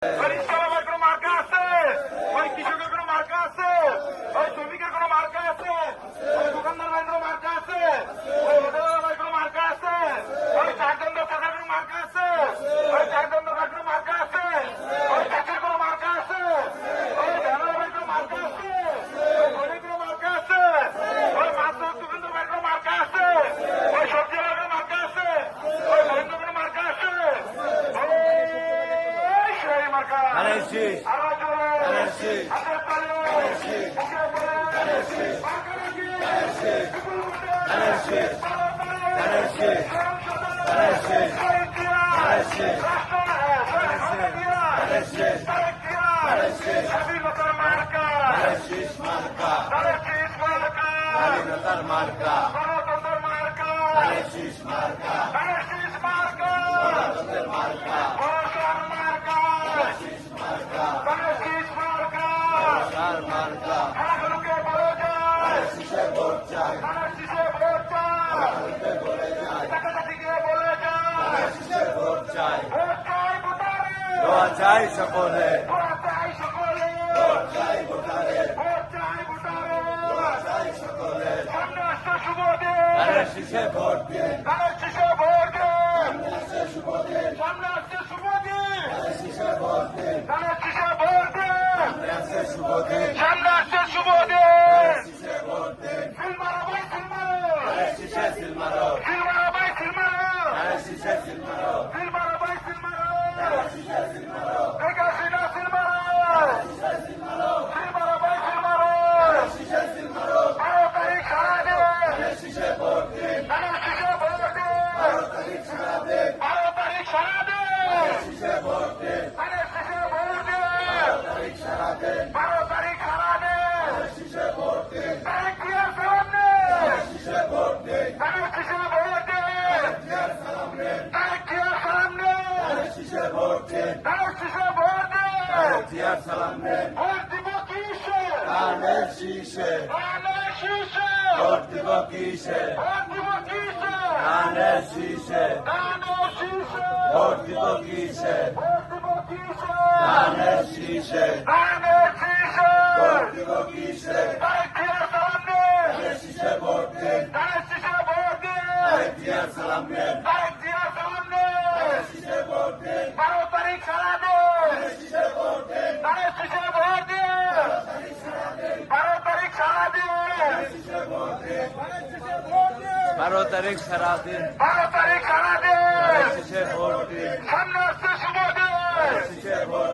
রিক্সাওয়ালার কোনো মার্কা আছে? ওই কৃষকের কোনো মার্কা আছে? ওই শ্রমিকের কোনো মার্কা আছে? ওই দোকানদার ভাইয়ের কোনো মার্কা আছে? ওই হোটেলের ভাইয়ের কোনো মার্কা আছে? ওই চারদণ্ড চাষার কোনো মার্কা আছে? ওই চারদণ্ড ভাইয়ের কোনো মার্কা আছে? ওই চাষের কোনো মার্কা আছে? ওই ভেড়ার ভাইয়ের কোনো মার্কা আছে? ওই গরিবের কোনো মার্কা আছে? ওই মাছ দোকানদার ভাইয়ের কোনো মার্কা আছে? ওই সবজি ভাইয়ের কোনো মার্কা আছে? ওই মহিন্দ্র কোনো মার্কা আছে? মার্কা চাই সকলে শীষে ভোট দিন শীষে ভোট দিন সামনে আসছে শুভ দিন শীষে ভোট দিন শীষে ভোট দিন শুভ দিন সামনে আসছে শুভ দিন শীষে ভোট দিন সিলমারো ভাই সিলমারো শীষে সিলমারো সিলমারো ভাই সিলমারো শীষে সিলমারো সিলমারো ভাই সিলমারো শীষে সিলমারো দেখা সিনা সিলমারো শীষে সিলমারো সিলমারো ভাই সিলমারো শীষে সিলমারো 12 তারিখ সারা দিন শীষে ভোট দিন শীষে ভোট দিন 12 তারিখ সারা দিন 12 তারিখ সারা দিন শীষে ভোট দিন শীষে ভোট দিন 12 তারিখ সারা দিন 12 তারিখ সারা দিন শীষে ভোট দিন তারিখ দিয়ে সামনে শীষে ভোট দিন শীষে ভোট দিন তারিখ দিয়ে সামনে শীষে ভোট দিন শীষে ভোট দিন জিয়ার সামনে ভোট দিব কিসে ধানের শীষে ধানের শীষে ভোট দিব কিসে ভোট দিব কিসে ধানের শীষে ধানের শীষে ভোট দিব কিসে ভোট দিব কিসে ধানের শীষে ধানের শীষে ভোট দিব কিসে তারিখ দিয়ে সামনে শীষে ভোট দিন শীষে ভোট দিন তারিখ দিয়ে সামনে তারিখ দিয়ে সামনে শীষে ভোট দিন 12 তারিখ সারা দিন শীষে ভোট দিন শীষে ভোট দিন 12 তারিখ সারা দিন শীষে ভোট দিন 12 তারিখ সারা দিন 12 তারিখ সারা দিন শীষে ভোট দিন সামনে আসছে শুভ দিন শীষে ভোট